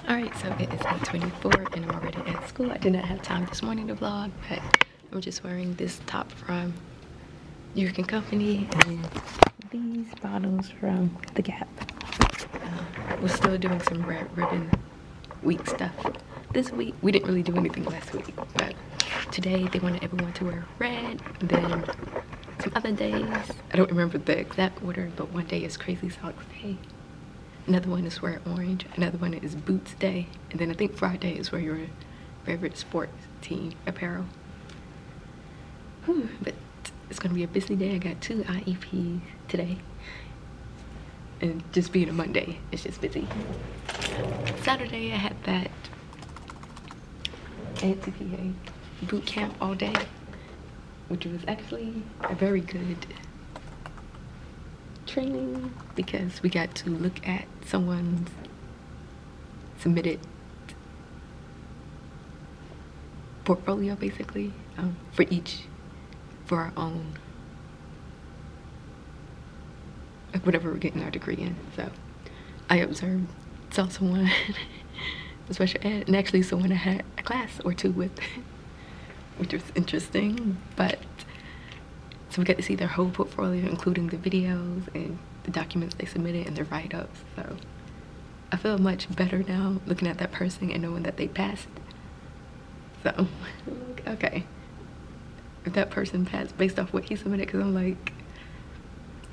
Alright, so it is 8:24 and I'm already at school. I did not have time this morning to vlog, but I'm just wearing this top from York & Company and these bottoms from The Gap. We're still doing some Red Ribbon Week stuff this week. We didn't really do anything last week, but today they wanted everyone to wear red. Then some other days, I don't remember the exact order, but one day is Crazy Socks Day. Another one is wear orange. Another one is Boots Day. And then I think Friday is wear your favorite sports team apparel. But it's gonna be a busy day. I got 2 IEPs today. And just being a Monday, it's just busy. Saturday I had that ANCPA boot camp all day, which was actually a very good training because we got to look at someone's submitted portfolio basically for our own, like whatever we're getting our degree in. So I saw someone special ed, and actually someone I had a class or two with, which was interesting. But so we got to see their whole portfolio, including the videos and the documents they submitted and their write-ups. So I feel much better now looking at that person and knowing that they passed. So, okay. If that person passed based off what he submitted, because I'm like,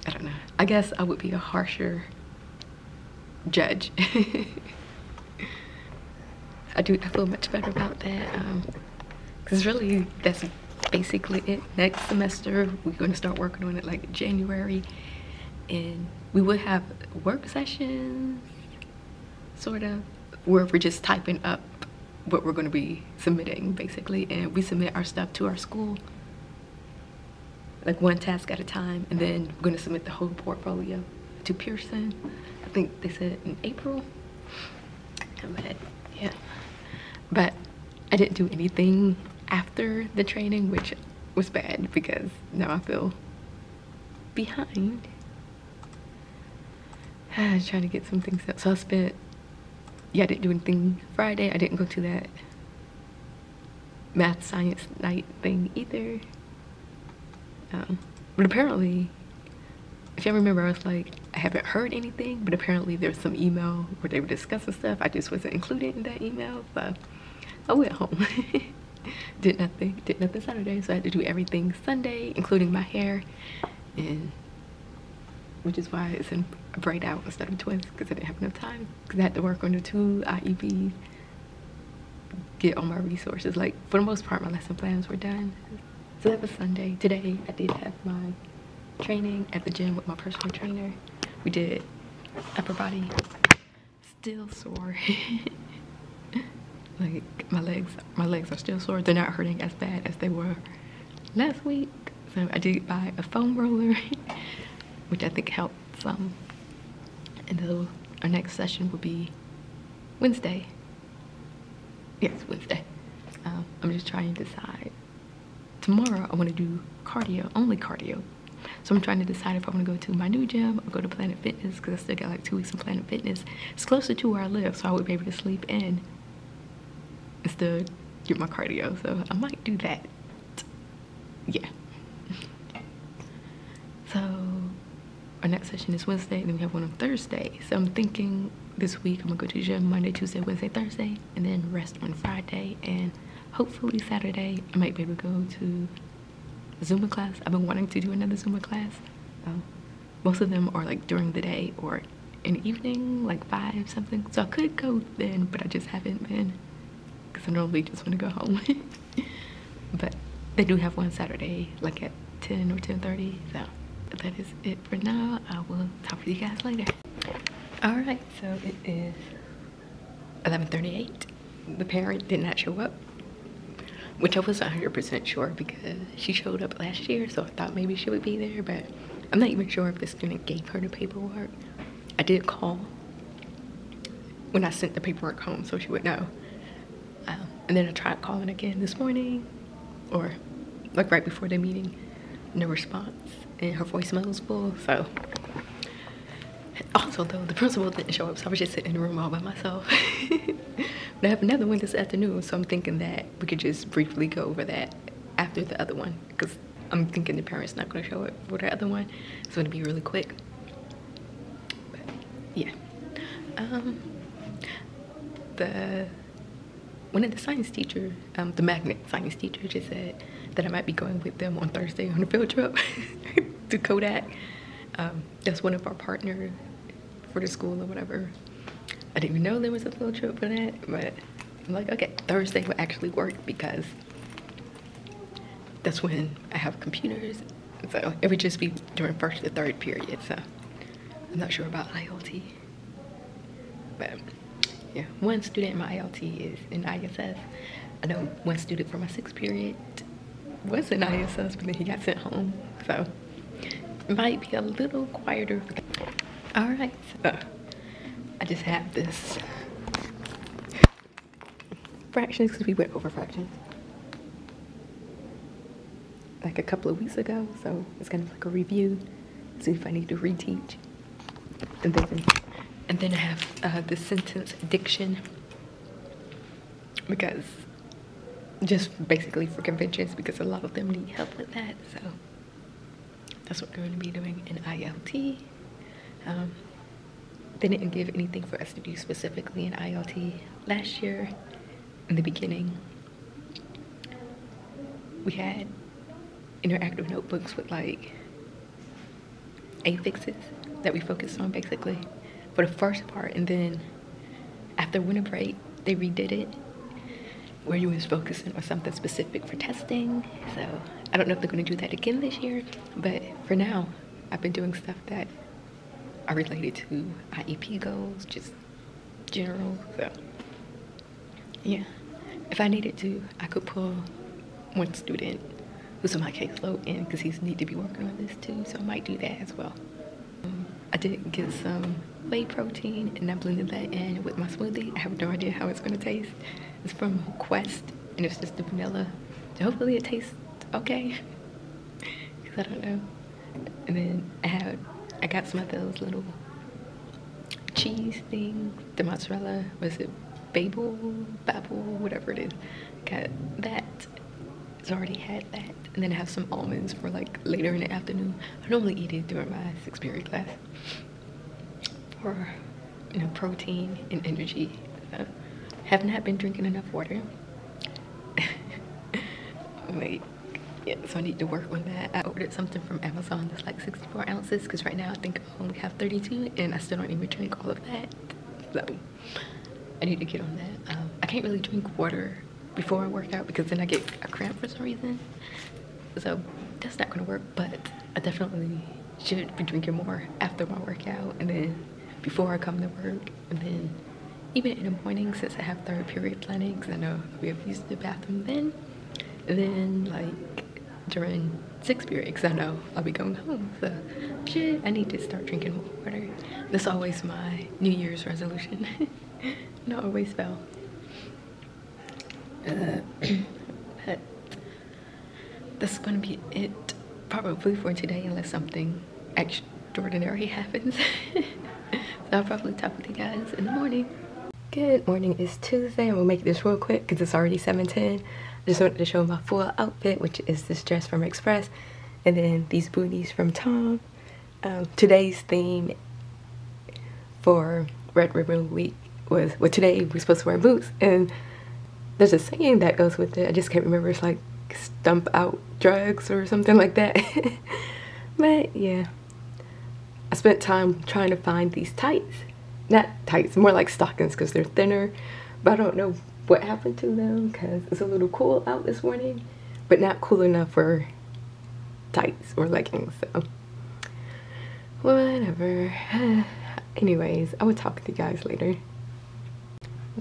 I don't know. I guess I would be a harsher judge. I feel much better about that. Because really, that's basically it. Next semester we're going to start working on it like January, and we will have work sessions sort of where we're just typing up what we're going to be submitting basically, and we submit our stuff to our school like one task at a time, and then we're going to submit the whole portfolio to Pearson. I think they said in April. But yeah, but I didn't do anything after the training, which was bad because now I feel behind. I was trying to get some things up. So I didn't do anything Friday. I didn't go to that math science night thing either. But apparently, if y'all remember, I was like, I haven't heard anything, but apparently there's some email where they were discussing stuff. I just wasn't included in that email, so I went home. did nothing Saturday, so I had to do everything Sunday, including my hair, and which is why it's in a braid out instead of twins, because I didn't have enough time, because I had to work on the 2 IEPs, get all my resources. Like, for the most part, my lesson plans were done. So that was Sunday. Today, I did have my training at the gym with my personal trainer. We did upper body. Still sore. Like, my legs are still sore. They're not hurting as bad as they were last week. So I did buy a foam roller, which I think helped some. And then our next session will be Wednesday. Yes, Wednesday. I'm just trying to decide. Tomorrow I want to do cardio, only cardio. So I'm trying to decide if I want to go to my new gym or go to Planet Fitness, because I still got like 2 weeks in Planet Fitness. It's closer to where I live, so I would be able to sleep in and still get my cardio. So I might do that. Yeah. So our next session is Wednesday, and then we have one on Thursday. So I'm thinking this week I'm gonna go to the gym Monday, Tuesday, Wednesday, Thursday, and then rest on Friday, and hopefully Saturday I might be able to go to a Zumba class. I've been wanting to do another Zumba class. Most of them are like during the day or in the evening, like 5 something. So I could go then, but I just haven't been, because I normally just want to go home. But they do have one Saturday, like at 10 or 10:30. So that is it for now. I will talk with you guys later. All right, so it is 11:38. The parent did not show up, which I was 100% sure because she showed up last year, so I thought maybe she would be there, but I'm not even sure if the student gave her the paperwork. I did call when I sent the paperwork home so she would know. And then I tried calling again this morning, or like right before the meeting, no response, and her voicemail was full. So also though, the principal didn't show up, so I was just sitting in the room all by myself. But I have another one this afternoon, so I'm thinking that we could just briefly go over that after the other one, because I'm thinking the parents not going to show up for the other one, so it'll be really quick. But yeah, one of the science teacher, the magnet science teacher, just said that I might be going with them on Thursday on a field trip to Kodak. That's one of our partners for the school or whatever. I didn't even know there was a field trip for that, but I'm like, okay, Thursday will actually work because that's when I have computers. So it would just be during first or third period. So I'm not sure about ILT, but yeah, one student in my ILT is in ISS. I know one student for my 6th period was in ISS, but then he got sent home. So it might be a little quieter. All right, so I just have this fractions because we went over fractions like a couple of weeks ago. So it's kind of like a review, see if I need to reteach. And then I have the sentence diction, because just basically for conventions, because a lot of them need help with that. So that's what we're going to be doing in ILT. They didn't give anything for us to do specifically in ILT last year. In the beginning, we had interactive notebooks with like affixes that we focused on basically for the first part, and then after winter break they redid it where you was focusing on something specific for testing. So I don't know if they're going to do that again this year, but for now I've been doing stuff that are related to IEP goals, just general. So yeah, if I needed to, I could pull one student who's on my caseload in, because he's need to be working on this too, so I might do that as well. I did get some whey protein and I blended that in with my smoothie. I have no idea how it's going to taste. It's from Quest and it's just the vanilla. So hopefully it tastes okay, because I don't know. And then I got some of those little cheese things, the mozzarella, was it Babel, whatever it is. Got that. It's already had that. And then I have some almonds for like later in the afternoon. I normally eat it during my 6th period class for, you know, protein and energy. So, have not been drinking enough water. Like, yeah, so I need to work on that. I ordered something from Amazon that's like 64 ounces, because right now I think I only have 32 and I still don't even drink all of that. So I need to get on that. I can't really drink water before I work out because then I get a cramp for some reason. So that's not gonna work, but I definitely should be drinking more after my workout and then before I come to work, and then even in the morning since I have 3rd period planning, because I know I'll be able to use the bathroom then. And then like during 6th period, because I know I'll be going home. So shit, I need to start drinking more water. That's always my New Year's resolution. Not always fail. But that's gonna be it probably for today, unless something extraordinary happens. So I'll probably talk with you guys in the morning. Good morning, it's Tuesday. I'm gonna make this real quick because it's already 7:10. I just wanted to show my full outfit, which is this dress from Express and then these booties from Tom. Today's theme for Red Ribbon Week was, well, today we're supposed to wear boots, and there's a saying that goes with it. I just can't remember. It's like stump out drugs or something like that. But yeah, I spent time trying to find these tights. Not tights, more like stockings because they're thinner. But I don't know what happened to them because it's a little cool out this morning, but not cool enough for tights or leggings. So whatever. Anyways, I will talk to you guys later.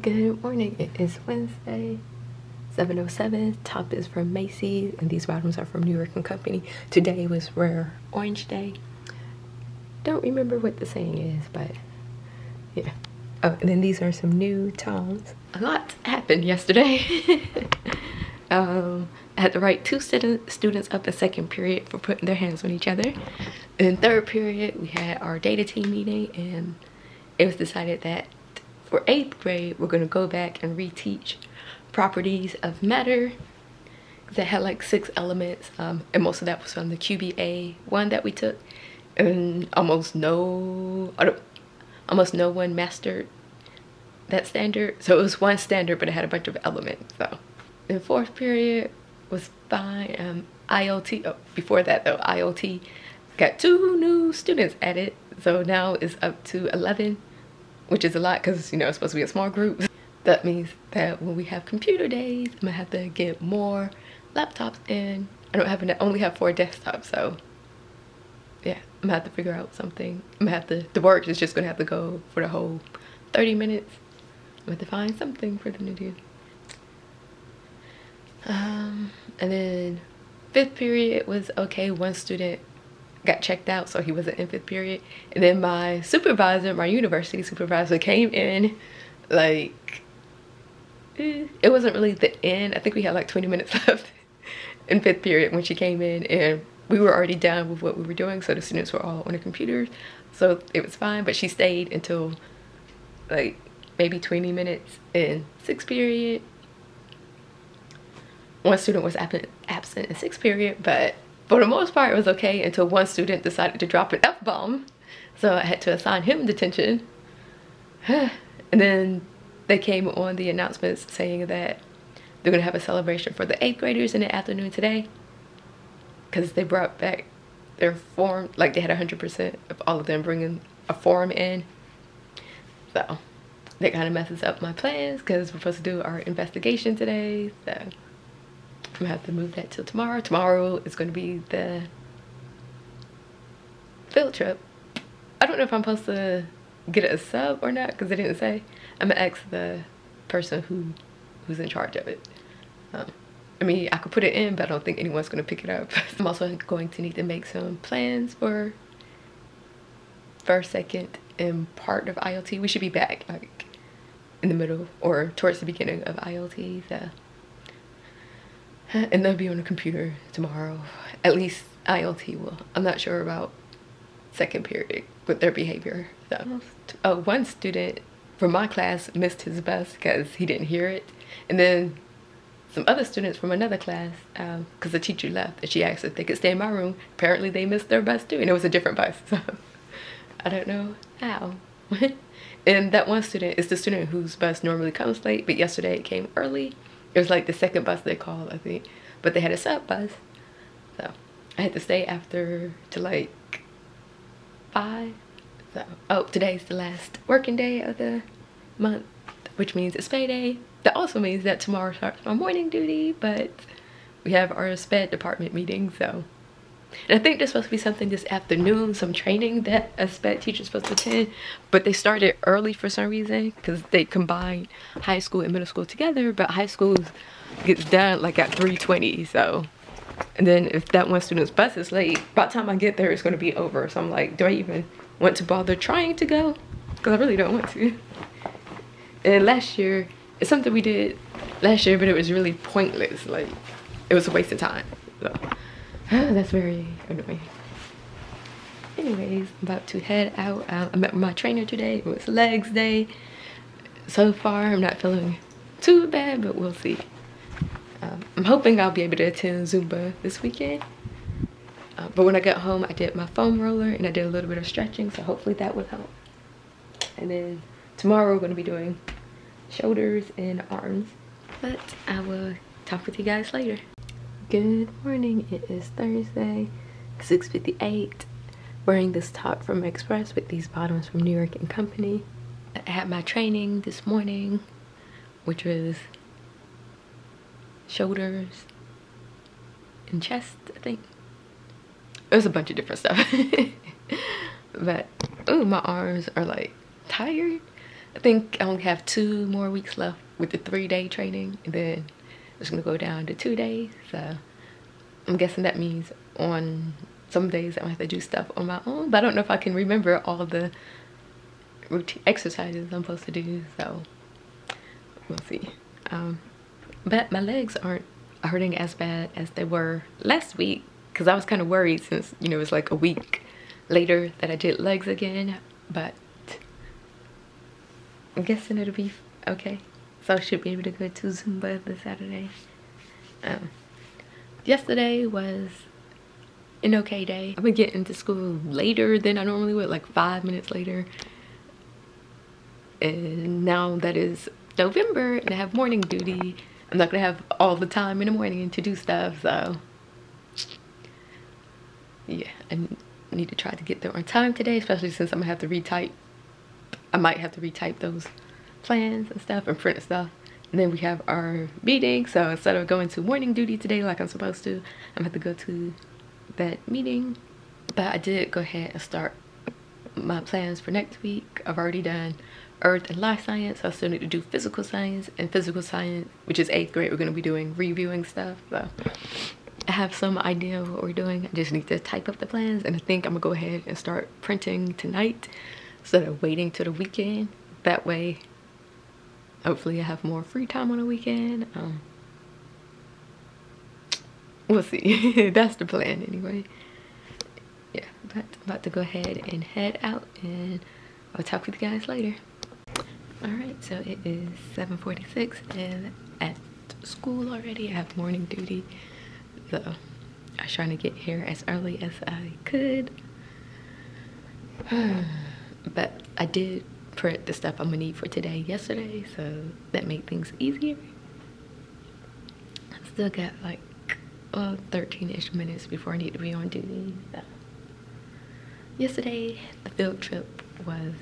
Good morning, it is Wednesday, 7:07. Top is from Macy's and these bottoms are from New York & Company. Today was Rare Orange Day. Don't remember what the saying is, but yeah. Oh, and then these are some new Toms. A lot happened yesterday. I had to write 2 students up in 2nd period for putting their hands on each other. In 3rd period, we had our data team meeting, and it was decided that for 8th grade, we're going to go back and reteach properties of matter. They had like 6 elements, and most of that was from the QBA one that we took, and almost no one mastered that standard. So it was one standard, but it had a bunch of elements. So the 4th period was fine. IoT, oh, before that though, IoT got 2 new students added, so now it's up to 11, which is a lot because, you know, it's supposed to be a small group. That means that when we have computer days, I'm gonna have to get more laptops in. Only have 4 desktops, so yeah, I'm gonna have to figure out something. The work is just gonna have to go for the whole 30 minutes. I'm gonna have to find something for them to do. And then 5th period was okay. 1 student got checked out, so he wasn't in 5th period. And then my university supervisor came in, like, it wasn't really the end. I think we had like 20 minutes left in 5th period when she came in, and we were already done with what we were doing, so the students were all on their computers, so it was fine. But she stayed until like maybe 20 minutes in 6th period. 1 student was absent in 6th period, but for the most part it was okay until 1 student decided to drop an F-bomb, so I had to assign him detention. And then they came on the announcements saying that they're gonna have a celebration for the 8th graders in the afternoon today, because they brought back their form, like they had 100% of all of them bringing a form in. So that kind of messes up my plans because we're supposed to do our investigation today, so I'm gonna have to move that till tomorrow. Tomorrow is going to be the field trip. I don't know if I'm supposed to get a sub or not because they didn't say. I'm gonna ask the person who's in charge of it. I mean, I could put it in, but I don't think anyone's gonna pick it up. I'm also going to need to make some plans for 1st, 2nd, and part of IoT. We should be back like in the middle or towards the beginning of IoT. So. And they'll be on the computer tomorrow. At least IoT will. I'm not sure about 2nd period with their behavior. So, 1 student from my class missed his bus because he didn't hear it. And then some other students from another class, because the teacher left and she asked if they could stay in my room. Apparently they missed their bus too, and it was a different bus. So I don't know how. And that 1 student is the student whose bus normally comes late, but yesterday it came early. It was like the 2nd bus they called, I think, but they had a sub bus, so I had to stay after to like 5. So, oh, today's the last working day of the month, which means it's payday. That also means that tomorrow starts my morning duty, but we have our SPED department meeting, so. And I think there's supposed to be something this afternoon, some training that a SPED teacher's supposed to attend, but they started early for some reason because they combined high school and middle school together, but high school gets done like at 3:20, so. And then if that 1 student's bus is late, by the time I get there, it's going to be over. So I'm like, do I even want to bother trying to go? Because I really don't want to. And last year, it's something we did last year, but it was really pointless. Like, it was a waste of time. So. That's very annoying. Anyways, I'm about to head out. I met with my trainer today. It was legs day. So far, I'm not feeling too bad, but we'll see. I'm hoping I'll be able to attend Zumba this weekend. But when I got home, I did my foam roller and I did a little bit of stretching, so hopefully that will help. And then tomorrow we're going to be doing shoulders and arms. But I will talk with you guys later. Good morning, it is Thursday, 6:58. Wearing this top from Express with these bottoms from New York & Company. I had my training this morning, which was shoulders and chest, I think. It was a bunch of different stuff. But, ooh, my arms are like tired. I think I only have 2 more weeks left with the 3-day training, and then it's gonna go down to 2 days. So I'm guessing that means on some days I might have to do stuff on my own, but I don't know if I can remember all the routine exercises I'm supposed to do, so we'll see. But my legs aren't hurting as bad as they were last week, because I was kind of worried since, you know, it was like a week later that I did legs again. But I'm guessing it'll be okay. So I should be able to go to Zumba this Saturday. Yesterday was an okay day. I've been getting to school later than I normally would, like 5 minutes later. And now that is November and I have morning duty, I'm not gonna have all the time in the morning to do stuff, so yeah, I need to try to get there on time today, especially since I'm gonna have to retype. I might have to retype those plans and stuff and print stuff. And then we have our meeting, so instead of going to morning duty today like I'm supposed to, I'm gonna have to go to that meeting. But I did go ahead and start my plans for next week. I've already done Earth and Life Science. I still need to do Physical Science, and Physical Science, which is 8th grade, we're gonna be doing reviewing stuff. So I have some idea of what we're doing. I just need to type up the plans, and I think I'm gonna go ahead and start printing tonight instead of waiting till the weekend. That way, hopefully I have more free time on the weekend. We'll see. That's the plan anyway. Yeah, but I'm about to go ahead and head out, and I'll talk with you guys later. All right, so it is 7:46 and at school already. I have morning duty, so I was trying to get here as early as I could. But I did print the stuff I'm gonna need for today yesterday, so that made things easier. I still got like 13-ish minutes before I need to be on duty. So yesterday the field trip was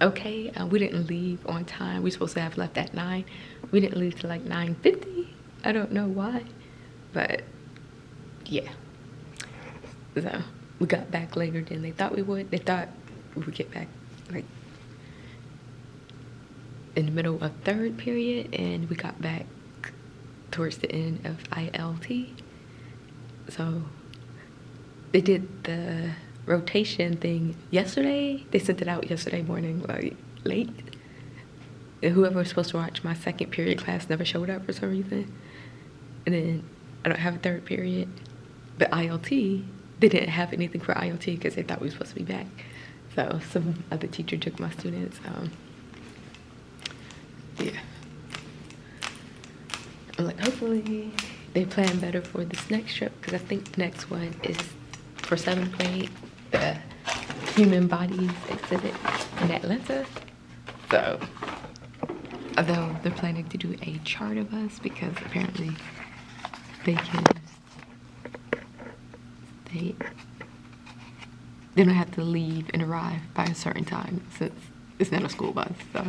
okay. We didn't leave on time. We were supposed to have left at 9. We didn't leave till like 9:50. I don't know why, but yeah. So we got back later than they thought we would. They thought we would get back like in the middle of 3rd period, and we got back towards the end of ILT. So they did the rotation thing yesterday. They sent it out yesterday morning, like late. And whoever was supposed to watch my 2nd period class never showed up for some reason. And then I don't have a 3rd period. But ILT, they didn't have anything for ILT because they thought we were supposed to be back. So some other teacher took my students. Yeah. I'm like, hopefully they plan better for this next trip, because I think the next one is for 7th grade, the Human Bodies exhibit in Atlanta. So, although they're planning to do a chart of us, because apparently they don't have to leave and arrive by a certain time since it's not a school bus. So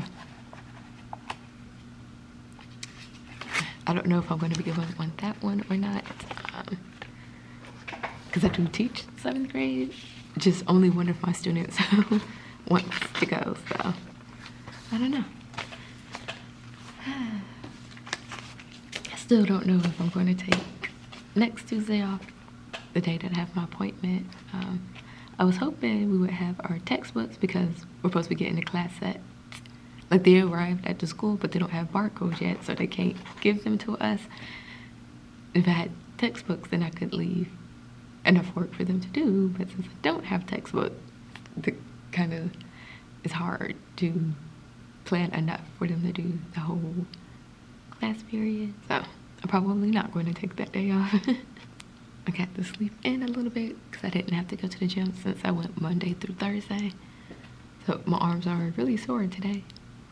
I don't know if I'm going to be going on that one or not, because I do teach 7th grade. Just only one of my students wants to go, so I don't know. I still don't know if I'm going to take next Tuesday off, the day that I have my appointment. I was hoping we would have our textbooks, because we're supposed to be getting the class set. Like, they arrived at the school, but they don't have barcodes yet, so they can't give them to us. If I had textbooks, then I could leave enough work for them to do. But since I don't have textbooks, it's hard to plan enough for them to do the whole class period. So I'm probably not going to take that day off. I got to sleep in a little bit because I didn't have to go to the gym since I went Monday through Thursday. So my arms are really sore today.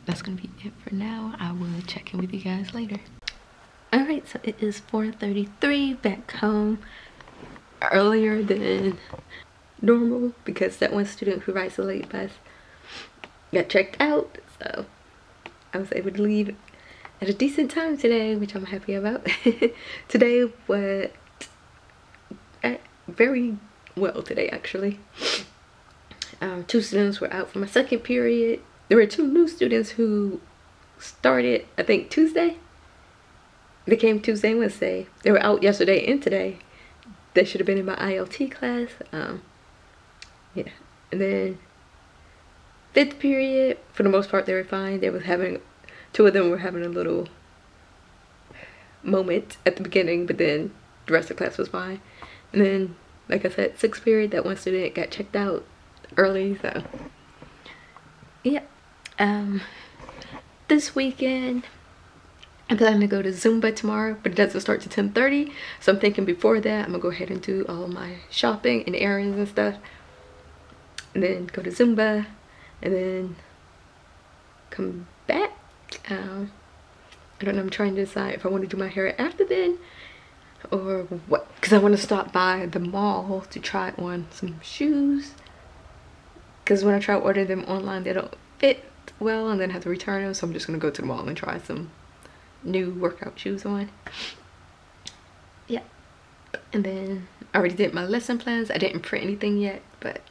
That's gonna be it for now. I will check in with you guys later. All right, so it is 4:33 back home, earlier than normal because that one student who rides the late bus got checked out. So I was able to leave at a decent time today, which I'm happy about. Today went very well today, actually. 2 students were out for my 2nd period. There were 2 new students who started, I think, Tuesday. They came Tuesday and Wednesday. They were out yesterday and today. They should have been in my ILT class. Yeah. And then 5th period, for the most part, they were fine. They were having, 2 of them were having a little moment at the beginning, but then the rest of the class was fine. And then, like I said, 6th period, that one student got checked out early, so yeah. Um, this weekend, I'm planning to go to Zumba tomorrow, but it doesn't start to 10:30. So I'm thinking before that, I'm gonna go ahead and do all my shopping and errands and stuff. And then go to Zumba, and then come back. I don't know, I'm trying to decide if I want to do my hair after then or what, because I want to stop by the mall to try on some shoes, because when I try to order them online they don't fit well and then have to return them, so I'm just gonna go to the mall and try some new workout shoes on. Yeah, and then I already did my lesson plans. I didn't print anything yet, but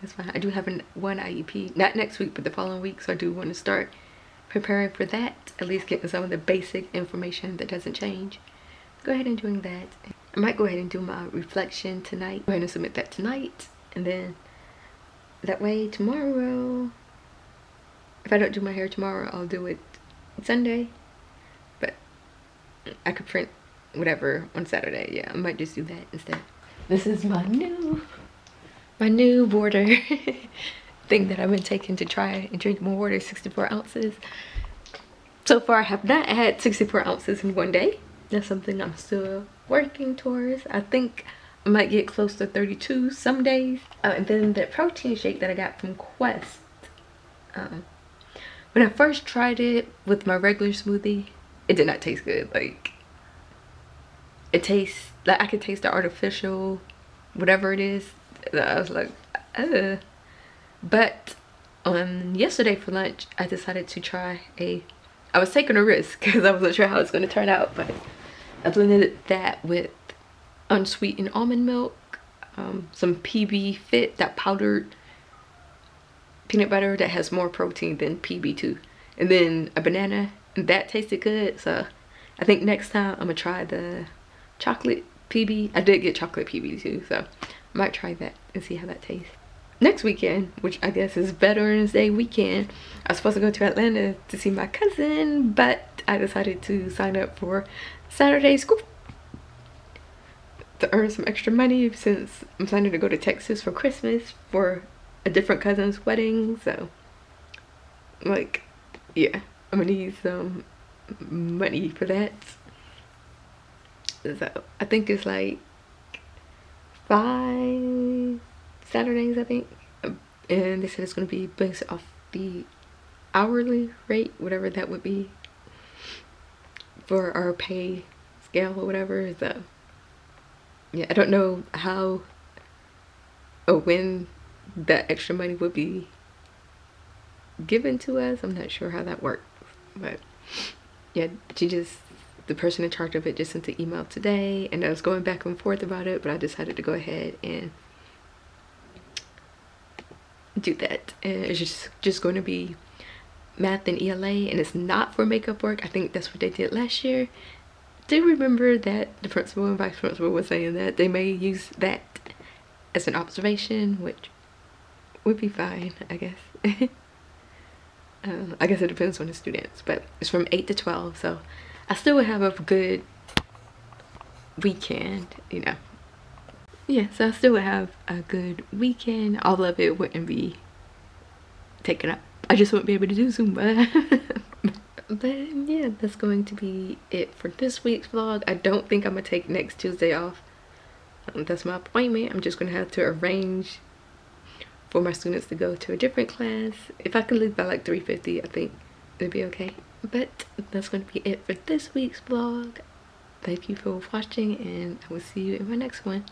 that's fine. I do have one IEP, not next week but the following week, so I do want to start preparing for that, at least getting some of the basic information that doesn't change. Go ahead and doing that. I might go ahead and do my reflection tonight. Go ahead and submit that tonight, and then that way tomorrow, if I don't do my hair tomorrow, I'll do it Sunday, but I could print whatever on Saturday. Yeah, I might just do that instead. This is my new water thing that I've been taking to try and drink more water, 64 ounces. So far I have not had 64 ounces in one day. That's something I'm still working towards. I think I might get close to 32 some days. And then that protein shake that I got from Quest. When I first tried it with my regular smoothie, it did not taste good. Like, it tastes like I could taste the artificial whatever it is. I was like, ugh. But yesterday for lunch I decided to try I was taking a risk because I wasn't sure how it's going to turn out, but I blended that with unsweetened almond milk, some PB Fit, that powdered peanut butter that has more protein than PB2, and then a banana, and that tasted good. So I think next time I'm gonna try the chocolate PB. I did get chocolate PB too, so I might try that and see how that tastes. Next weekend, which I guess is Veterans Day weekend, I was supposed to go to Atlanta to see my cousin, but I decided to sign up for Saturday school to earn some extra money, since I'm planning to go to Texas for Christmas for a different cousin's wedding. So, like, yeah, I'm gonna need some money for that. So I think it's like 5 Saturdays, I think, and they said it's going to be based off the hourly rate, whatever that would be for our pay scale or whatever. So yeah, I don't know how or when that extra money would be given to us. I'm not sure how that works, but yeah, the person in charge of it just sent an email today, and I was going back and forth about it, but I decided to go ahead and do that. And it's just going to be math and ELA, and it's not for makeup work. I think that's what they did last year. Do remember that the principal and vice principal was saying that they may use that as an observation, which would be fine, I guess. I guess it depends on the students, but it's from 8 to 12, so I still would have a good weekend, you know. Yeah, so I still would have a good weekend. All of it wouldn't be taken up. I just wouldn't be able to do Zumba. But yeah, that's going to be it for this week's vlog. I don't think I'm gonna take next Tuesday off. That's my appointment. I'm just gonna have to arrange for my students to go to a different class. If I can leave by like 3:50, I think it'd be okay. But that's going to be it for this week's vlog. Thank you for watching, and I will see you in my next one.